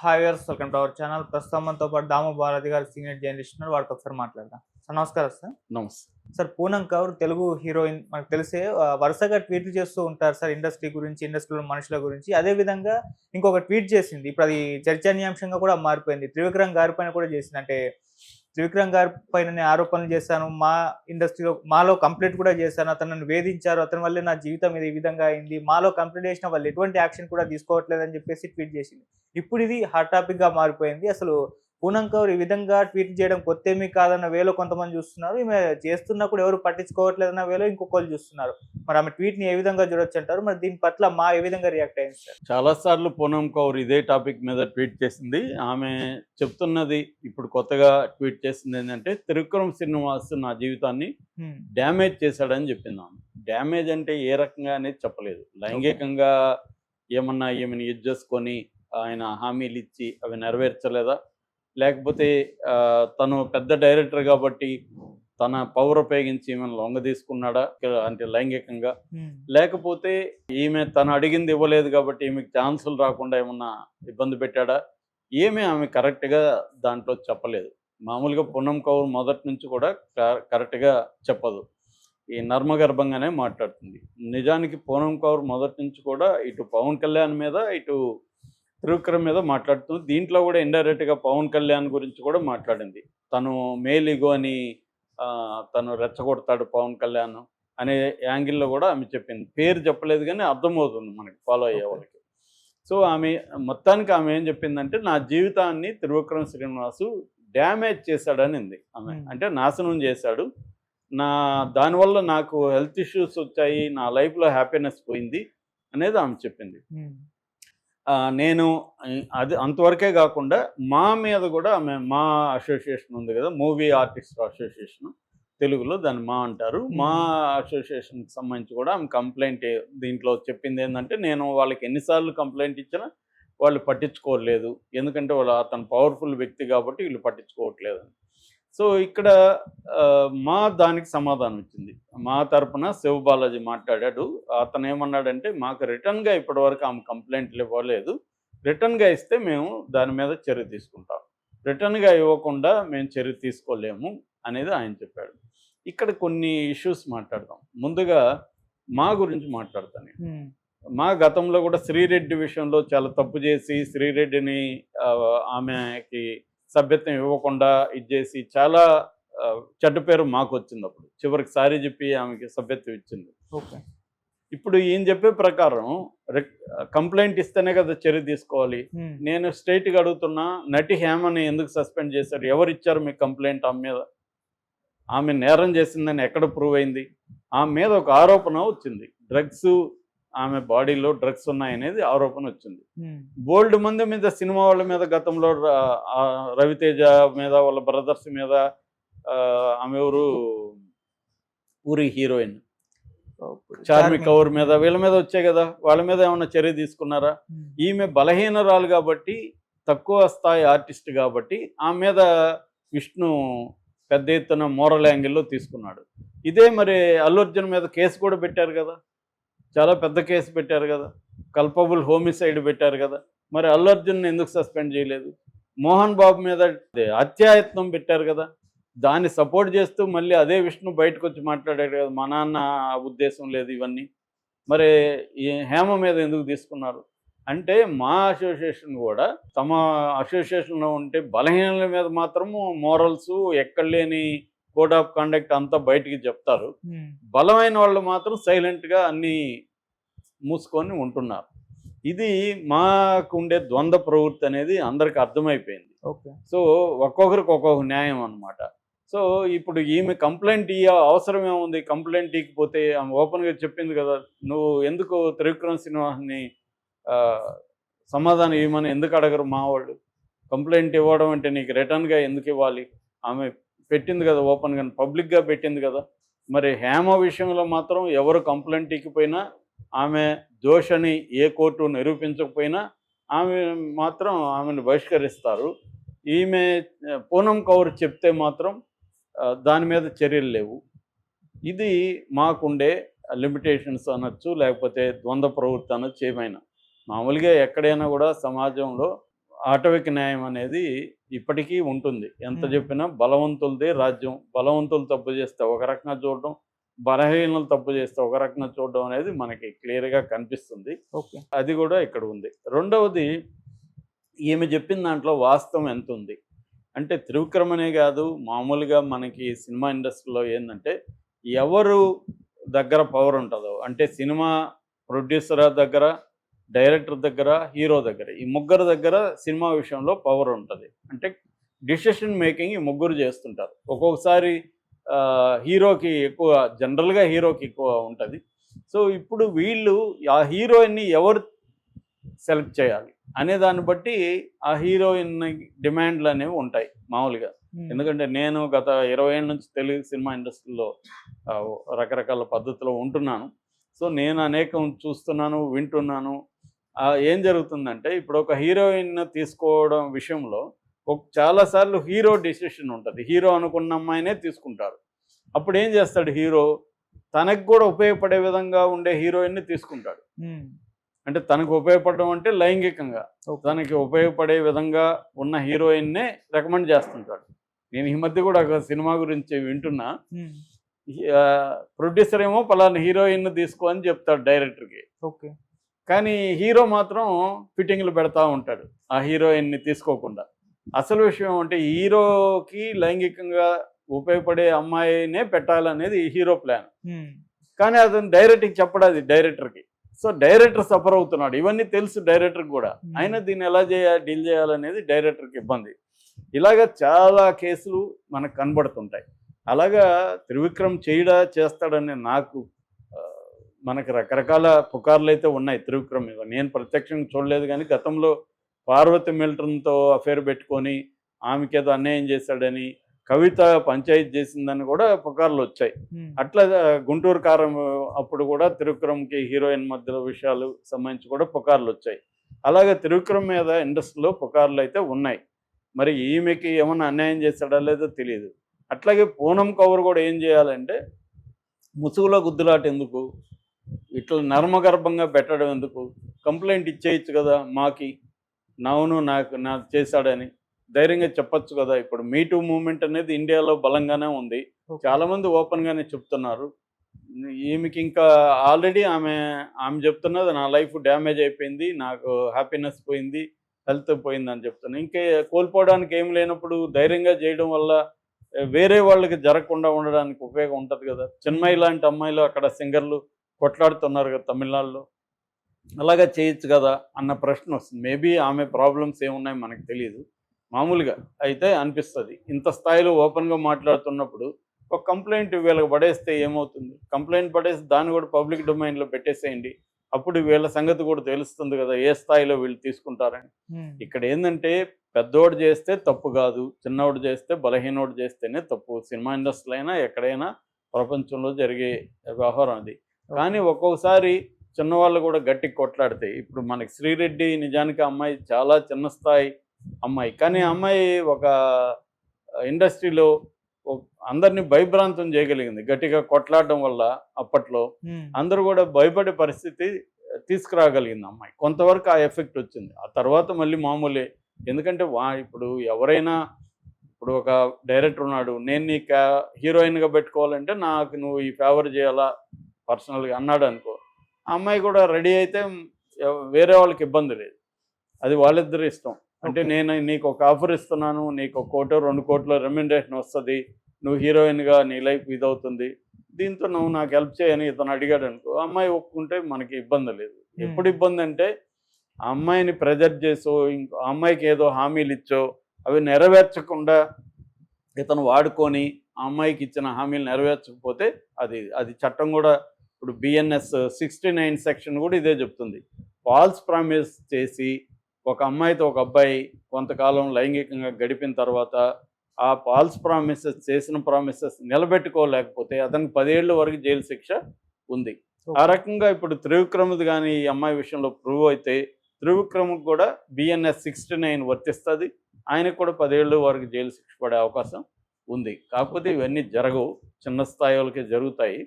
Hi viewers, welcome to our channel. ప్రస్తుతం మనతో పాటు దాము భారతి గారు సీనియర్ జర్నలిస్ట్ ఉన్నారు. వారితో ఒకసారి మాట్లాడదాం. సార్ నమస్కారం సార్. నమస్తే. సార్, పూనం కౌర్ తెలుగు హీరోయిన్ మనకు తెలిసే వరుసగా ట్వీట్లు చేస్తూ ఉంటారు సార్, ఇండస్ట్రీ గురించి, ఇండస్ట్రీలో మనుషుల గురించి. అదే విధంగా ఇంకొక ట్వీట్ చేసింది. ఇప్పుడు అది చర్చనీయాంశంగా కూడా మారిపోయింది. త్రివిక్రమ్ గారి పైన కూడా చేసింది. అంటే త్రివిక్రమ్ గారి పైన నేను ఆరోపణలు చేశాను, మా ఇండస్ట్రీలో మాలో కంప్లైంట్ కూడా చేశాను, అతను నన్ను వేధించారు, అతని వల్లే నా జీవితం ఇది ఈ విధంగా అయింది, మాలో కంప్లైంట్ చేసిన వాళ్ళు ఎటువంటి యాక్షన్ కూడా తీసుకోవట్లేదని చెప్పేసి ట్వీట్ చేసింది. ఇప్పుడు ఇది హాట్ టాపిక్ గా మారిపోయింది. అసలు పూనం కౌర్ ఈ విధంగా ట్వీట్ చేయడం కొత్తేమీ కాదన్న వేలో కొంతమంది చూస్తున్నారు. ఈమె చేస్తున్నా కూడా ఎవరు పట్టించుకోవట్లేదన్న వేలో ఇంకొకరు చూస్తున్నారు. మరి ఆమె ట్వీట్ ని ఏ విధంగా చూడొచ్చు అంటారు? మరి దీని పట్ల మా ఏ విధంగా రియాక్ట్ అయింది సార్? చాలా సార్లు పూనం కౌర్ ఇదే టాపిక్ మీద ట్వీట్ చేసింది. ఆమె చెప్తున్నది ఇప్పుడు కొత్తగా ట్వీట్ చేసింది ఏంటంటే, త్రివిక్రమ్ శ్రీనివాస్ నా జీవితాన్ని డ్యామేజ్ చేశాడని చెప్పింది. ఆమె డ్యామేజ్ అంటే ఏ రకంగా అనేది చెప్పలేదు. లైంగికంగా ఏమన్నా ఈమెను యూజ్ చేసుకొని ఆయన హామీలు ఇచ్చి అవి నెరవేర్చలేదా, లేకపోతే తను పెద్ద డైరెక్టర్ కాబట్టి తన పవర్ ఉపయోగించి ఈమెను లొంగ తీసుకున్నాడా అంటే లైంగికంగా, లేకపోతే ఈమె తను అడిగింది ఇవ్వలేదు కాబట్టి ఈమెకి ఛాన్సులు రాకుండా ఏమన్నా ఇబ్బంది పెట్టాడా, ఆమె కరెక్ట్గా దాంట్లో చెప్పలేదు. మామూలుగా పూనం కౌర్ మొదటి నుంచి కూడా కరెక్ట్గా చెప్పదు, ఈ నర్మగర్భంగానే మాట్లాడుతుంది. నిజానికి పూనం కౌర్ మొదటి నుంచి కూడా ఇటు పవన్ కళ్యాణ్ మీద ఇటు త్రివిక్రమ్ మీద మాట్లాడుతుంది. దీంట్లో కూడా ఇండైరెక్ట్గా పవన్ కళ్యాణ్ గురించి కూడా మాట్లాడింది. తను మేలిగో అని తను రెచ్చగొడతాడు పవన్ కళ్యాణ్ అనే యాంగిల్లో కూడా ఆమె చెప్పింది. పేరు చెప్పలేదు కానీ అర్థమవుతుంది మనకి, ఫాలో అయ్యే వాళ్ళకి. సో మొత్తానికి ఆమె ఏం చెప్పిందంటే, నా జీవితాన్ని త్రివిక్రమ్ శ్రీనివాసు డ్యామేజ్ చేశాడనింది ఆమె. అంటే నాశనం చేశాడు, దానివల్ల నాకు హెల్త్ ఇష్యూస్ వచ్చాయి, నా లైఫ్లో హ్యాపీనెస్ పోయింది అనేది ఆమె చెప్పింది. నేను అది అంతవరకే కాకుండా మా మీద కూడా మా అసోసియేషన్ ఉంది కదా, మూవీ ఆర్టిస్ట్ అసోసియేషన్, తెలుగులో దాన్ని మా అంటారు. మా అసోసియేషన్కి సంబంధించి కూడా ఆమె కంప్లైంట్ దీంట్లో చెప్పింది ఏంటంటే, నేను వాళ్ళకి ఎన్నిసార్లు కంప్లైంట్ ఇచ్చినా వాళ్ళు పట్టించుకోలేదు, ఎందుకంటే అతను పవర్ఫుల్ వ్యక్తి కాబట్టి వీళ్ళు పట్టించుకోవట్లేదు. సో ఇక్కడ మా దానికి సమాధానం ఇచ్చింది. మా తరపున శివబాలాజీ మాట్లాడాడు. అతను ఏమన్నాడంటే, మాకు రిటర్న్గా ఇప్పటివరకు ఆమె కంప్లైంట్లు ఇవ్వలేదు, రిటర్న్గా ఇస్తే మేము దాని మీద చర్య తీసుకుంటాం, రిటర్న్గా ఇవ్వకుండా మేము చర్య తీసుకోలేము అనేది ఆయన చెప్పాడు. ఇక్కడ కొన్ని ఇష్యూస్ మాట్లాడదాం. ముందుగా మా గురించి మాట్లాడతాను. మా గతంలో కూడా శ్రీరెడ్డి విషయంలో చాలా తప్పు చేసి శ్రీరెడ్డిని ఆమెకి సభ్యత్వం ఇవ్వకుండా ఇచ్చేసి చాలా చెడ్డ పేరు మాకు వచ్చింది. అప్పుడు చివరికి సారీ చెప్పి ఆమెకి సభ్యత్వం ఇచ్చింది. ఇప్పుడు ఈయన చెప్పే ప్రకారం కంప్లైంట్ ఇస్తేనే కదా చర్య తీసుకోవాలి. నేను స్ట్రైట్గా అడుగుతున్నా, నటి హేమని ఎందుకు సస్పెండ్ చేశారు? ఎవరు ఇచ్చారు మీకు కంప్లైంట్ ఆమె మీద? ఆమె నేరం చేసిందని ఎక్కడ ప్రూవ్ అయింది? ఆమె మీద ఒక ఆరోపణ వచ్చింది, డ్రగ్స్, ఆమె బాడీలో డ్రగ్స్ ఉన్నాయనేది ఆరోపణ వచ్చింది. బోల్డ్ మంది మీద, సినిమా వాళ్ళ మీద, గతంలో రవితేజ మీద, వాళ్ళ బ్రదర్స్ మీద, ఆమె ఎవరు పూరి హీరోయిన్ చార్మి కౌర్ మీద, వీళ్ళ మీద వచ్చాయి కదా, వాళ్ళ మీద ఏమన్నా చర్య తీసుకున్నారా? ఈమె బలహీనరాలు కాబట్టి, తక్కువ స్థాయి ఆర్టిస్ట్ కాబట్టి ఆమె మీద విష్ణు పెద్ద ఎత్తున మోరల్ యాంగిల్లో తీసుకున్నాడు. ఇదే మరి అల్లు అర్జున్ మీద కేసు కూడా పెట్టారు కదా, చాలా పెద్ద కేసు పెట్టారు కదా, కల్పబుల్ హోమిసైడ్ పెట్టారు కదా. మరి అల్లు అర్జున్ ఎందుకు సస్పెండ్ చేయలేదు? మోహన్ బాబు మీద హత్యాయత్నం పెట్టారు కదా, దాన్ని సపోర్ట్ చేస్తూ మళ్ళీ అదే విష్ణు బయటకు వచ్చి మాట్లాడాడు కదా, మా నాన్న ఉద్దేశం లేదు ఇవన్నీ. మరి ఈ హేమ మీద ఎందుకు తీసుకున్నారు? అంటే మా అసోసియేషన్ కూడా తమ అసోసియేషన్లో ఉంటే బలహీనల మీద మాత్రము మోరల్స్, ఎక్కడ లేని కోడ్ ఆఫ్ కండక్ట్ అంతా బయటికి చెప్తారు, బలమైన వాళ్ళు మాత్రం సైలెంట్గా అన్నీ మూసుకొని ఉంటున్నారు. ఇది మాకు ఉండే ద్వంద్వ ప్రవృత్తి అనేది అందరికి అర్థమైపోయింది. సో ఒక్కొక్కరికి ఒక్కొక్క న్యాయం అనమాట. సో ఇప్పుడు ఈమె కంప్లైంట్ అవసరం ఏముంది? కంప్లైంట్ ఇకపోతే ఆమె ఓపెన్గా చెప్పింది కదా, నువ్వు ఎందుకు త్రివిక్రమ్ శ్రీనివాస్ని సమాధానం ఇవ్వమని ఎందుకు అడగరు మా వాళ్ళు? కంప్లైంట్ ఇవ్వడం అంటే నీకు రిటర్న్గా ఎందుకు ఇవ్వాలి? ఆమె పెట్టింది కదా, ఓపెన్గా పబ్లిక్గా పెట్టింది కదా. మరి హేమ విషయంలో మాత్రం ఎవరు కంప్లైంట్ ఇకపోయినా, ఆమె దోషని ఏ కోర్టు నిరూపించకపోయినా ఆమె మాత్రం ఆమెను బహిష్కరిస్తారు. ఈమె పూనం కౌర్ చెప్తే మాత్రం దాని మీద చర్యలు లేవు. ఇది మాకుండే లిమిటేషన్స్ అనొచ్చు, లేకపోతే ద్వంద్వ ప్రవృత్తి అనొచ్చు. ఏమైనా మామూలుగా ఎక్కడైనా కూడా సమాజంలో ఆటవిక న్యాయం అనేది ఇప్పటికీ ఉంటుంది. ఎంత హ్మ్. చెప్పినా బలవంతులదే రాజ్యం. బలవంతులు తప్పు చేస్తే ఒక రకంగా చూడడం, బలహీనులు తప్పు చేస్తే ఒక రకంగా చూడడం అనేది మనకి క్లియర్‌గా కనిపిస్తుంది. ఓకే. అది కూడా ఇక్కడ ఉంది. రెండవది ఈమె చెప్పిన దాంట్లో వాస్తవం ఎంతుంది? అంటే త్రివిక్రమ్ అనే కాదు, మామూలుగా మనకి సినిమా ఇండస్ట్రీలో ఏందంటే, ఎవరు దగ్గర పవర్ ఉంటదో, అంటే సినిమా ప్రొడ్యూసర్ దగ్గర, డైరెక్టర్ దగ్గర, హీరో దగ్గర, ఈ ముగ్గురు దగ్గర సినిమా విషయంలో పవర్ ఉంటది. అంటే డిసిషన్ మేకింగ్ ఈ ముగ్గురు చేస్తుంటారు. ఒక్కొక్కసారి హీరోకి ఎక్కువ, జనరల్‌గా హీరోకి ఎక్కువ ఉంటది. సో, ఇప్పుడు వీళ్ళు ఆ హీరోయిన్‌ని ఎవరు సెలెక్ట్ చేయాలి అనే దాన్ని బట్టి ఆ హీరోయిన్ డిమాండ్లు అనేవి ఉంటాయి మామూలుగా. హ్మ్. ఎందుకంటే నేను గత 20 ఏళ్ళ నుంచి తెలుగు సినిమా ఇండస్ట్రీలో రకరకాల పద్ధతిలో ఉంటున్నాను. సో, నేను అనేకం చూస్తున్నాను, వింటున్నాను. ఏం జరుగుతుందంటే ఇప్పుడు ఒక హీరోయిన్ తీసుకోవడం విషయంలో చాలా సార్లు హీరో డెసిషన్ ఉంటది. హీరో అనుకున్న అమ్మాయినే తీసుకుంటారు. అప్పుడు ఏం చేస్తాడు హీరో, తనకు కూడా ఉపయోగపడే విధంగా ఉండే హీరోయిన్‌ని తీసుకుంటాడు. హ్మ్. అంటే తనకు ఉపయోగపడడం అంటే లైంగికంగా. ఓకే. తనకి ఉపయోగపడే విధంగా ఉన్న హీరోయిన్‌నే రికమెండ్ చేస్తుంటాడు. నేను ఈ మధ్య కూడా ఒక సినిమా గురించి వింటున్నా. హ్మ్. ప్రొడ్యూసర్ ఏమో పలానా హీరోయిన్‌ని తీసుకో అని చెప్తాడు డైరెక్టర్‌కి. ఓకే. కానీ హీరో మాత్రం ఫిట్టింగ్‌లు పెడతా ఉంటాడు ఆ హీరోయిన్‌ని తీసుకోకుండా. అసలు విషయం అంటే హీరోకి లైంగికంగా ఉపయోగపడే అమ్మాయినే పెట్టాలనేది హీరో ప్లాన్. హ్మ్. కానీ అతను డైరెక్ట్‌కి చెప్పడు అది డైరెక్టర్‌కి. సో, డైరెక్టర్ సఫర్ అవుతున్నాడు. ఇవన్నీ తెలుసు డైరెక్టర్‌కి గూడా. అయినా దీన్ని ఎలా డీల్ చేయాలనేది డైరెక్టర్‌కి ఇబ్బంది. ఇలాగ చాలా కేసులు మనకు కనబడుతుంటాయి. అలాగా త్రివిక్రమ్ చేస్తాడని నాకు మనకు రకరకాల పుకార్లయితే ఉన్నాయి త్రివిక్రమ్ మీద. నేను ప్రత్యక్షంగా చూడలేదు గానీ గతంలో పార్వతి మిల్టన్‌తో అఫైర్ పెట్టుకొని ఆమెకేదో అన్యాయం చేశాడని, కవిత పంచాయతీ చేసిందని కూడా పుకార్లొచ్చాయి. హ్మ్. అట్లా గుంటూరు కారం అప్పుడు కూడా త్రివిక్రమ్‌కి హీరోయిన్ మధ్యలో విషయాలు సంబంధించి కూడా పుకార్లొచ్చాయి. అలాగే త్రివిక్రమ్ మీద ఇండస్ట్రీలో పుకార్లయితే ఉన్నాయి. మరి ఈమెకి ఏమన్నా అన్యాయం చేశాడా లేదో తెలీదు. అట్లాగే పూనమ్ కౌర్ కూడా ఏం చేయాలంటే, ముసుగులో గుద్దులాట ఎందుకు? ఇట్లా నర్మగర్భంగా పెట్టడం ఎందుకు? కంప్లెయింట్ ఇచ్చేయొచ్చు కదా మాకి. అవును నాకు చేశాడని. ధైర్యంగా చెప్పొచ్చు కదా! ఇప్పుడు మీ టూ మూవ్‌మెంట్ అనేది ఇండియాలో బలంగానే ఉంది. ఓకే. చాలామంది ఓపెన్‌గానే చెప్తున్నారు. ఈమెకి ఇంకా ఆల్రెడీ ఆమె చెప్తున్నది నా లైఫ్ డ్యామేజ్ అయిపోయింది. నాకు హ్యాపీనెస్ పోయింది. హెల్త్ పోయిందని చెప్తున్నా. ఇంకే కోల్పోవడానికి ఏమి లేనప్పుడు ధైర్యంగా చేయడం వల్ల వేరే వాళ్ళకి జరగకుండా ఉండడానికి ఉపయోగం ఉంటది కదా! చిన్మయి లాంటి అమ్మాయిలు అక్కడ సింగర్‌లు కొట్లాడుతున్నారు కదా తమిళనాడులో. అలాగా చేయొచ్చు కదా అన్న ప్రశ్న వస్తుంది. మేబీ ఆమె ప్రాబ్లమ్స్ ఏమున్నాయో మనకు తెలీదు. మామూలుగా అయితే అనిపిస్తది. ఇంత స్థాయిలో ఓపెన్‌గా మాట్లాడుతున్నప్పుడు ఒక కంప్లెయింట్ వీళ్ళకి పడేస్తే ఏమవుతుంది? కంప్లెయింట్ పడేసి దాన్ని కూడా పబ్లిక్ డొమైన్‌లో పెట్టేసేయండి. అప్పుడు వీళ్ళ సంగతి కూడా తెలుస్తుంది కదా! ఏ స్థాయిలో వీళ్ళు తీసుకుంటారని. హ్మ్. ఇక్కడ ఏందంటే పెద్దోడు చేస్తే తప్పు కాదు. చిన్నోడు చేస్తే, బలహీనోడు చేస్తేనే తప్పు. సినిమా ఇండస్ట్రీలో అయినా, ఎక్కడైనా ప్రపంచంలో జరిగే వ్యవహారం అది. కానీ ఒక్కొక్కసారి చిన్నవాళ్ళు కూడా గట్టిగా కొట్లాడితే, ఇప్పుడు మనకి శ్రీరెడ్డి నిజానికి ఆ అమ్మాయి చాలా చిన్న స్థాయి అమ్మాయి. కానీ ఆ అమ్మాయి ఒక ఇండస్ట్రీలో అందరిని భయభ్రాంతం చేయగలిగింది. గట్టిగా కొట్లాడడం వల్ల అప్పట్లో హ్మ్. అందరూ కూడా భయపడే పరిస్థితి తీసుకురాగలిగింది అమ్మాయి. కొంతవరకు ఆ ఎఫెక్ట్ వచ్చింది. ఆ తర్వాత మళ్ళీ మామూలే. ఎందుకంటే ఇప్పుడు ఎవరైనా ఇప్పుడు ఒక డైరెక్టర్ ఉన్నాడు. నేను నీకు హీరోయిన్‌గా పెట్టుకోవాలంటే నాకు నువ్వు ఈ ఫేవర్ చేయాలా పర్సనల్‌గా అన్నాడనుకో. ఆ అమ్మాయి కూడా రెడీ అయితే వేరే వాళ్ళకి ఇబ్బంది లేదు. అది వాళ్ళిద్దరి ఇష్టం. అంటే ఓకే. నేను నీకు ఒక ఆఫర్ ఇస్తున్నాను. నీకు 1,00,00,000 2,00,00,000 రెమ్యునరేషన్ వస్తది. నువ్వు హీరోయిన్‌గా నీ లైఫ్ ఇదవుతుంది. దీంతో నువ్వు నాకు హెల్ప్ చేయని ఇతను అడిగాడనుకో, ఆ అమ్మాయి ఒప్పుకుంటే మనకి ఇబ్బంది లేదు. ఎప్పుడు ఇబ్బందంటే ఆ అమ్మాయిని ప్రెజర్ చేసో, ఆ అమ్మాయికి ఏదో హామీలిచ్చో, అవి నెరవేర్చకుండా ఇతను వాడుకొని, ఆ అమ్మాయికి ఇచ్చిన హామీలు నెరవేర్చకపోతే అది చట్టం గూడా ఇప్పుడు బిఎన్ఎస్ 69 సెక్షన్ గూడా ఇదే చెప్తుంది. ఫాల్స్ ప్రామిస్ చేసి, ఒక అమ్మాయితో ఒక అబ్బాయి కొంతకాలం లైంగికంగా గడిపిన తర్వాత, ఆ ఫాల్స్ ప్రామిసెస్ చేసిన ప్రామిసెస్ నిలబెట్టుకోలేకపోతే అతనికి 10 ఏళ్ల వరకు జైలు శిక్ష ఉంది. ఆ ఓకే. రకంగా ఇప్పుడు త్రివిక్రమ్‌ది గాని ఈ అమ్మాయి విషయంలో ప్రూవ్ అయితే, త్రివిక్రమ్‌కి కూడా బిఎన్ఎస్ 69 వర్తిస్తది. ఆయనకు కూడా 10 ఏళ్ల వరకు జైలు శిక్ష పడే అవకాశం ఉంది. కాకపోతే ఇవన్నీ జరగవు. చిన్న స్థాయి వాళ్ళకే జరుగుతాయి.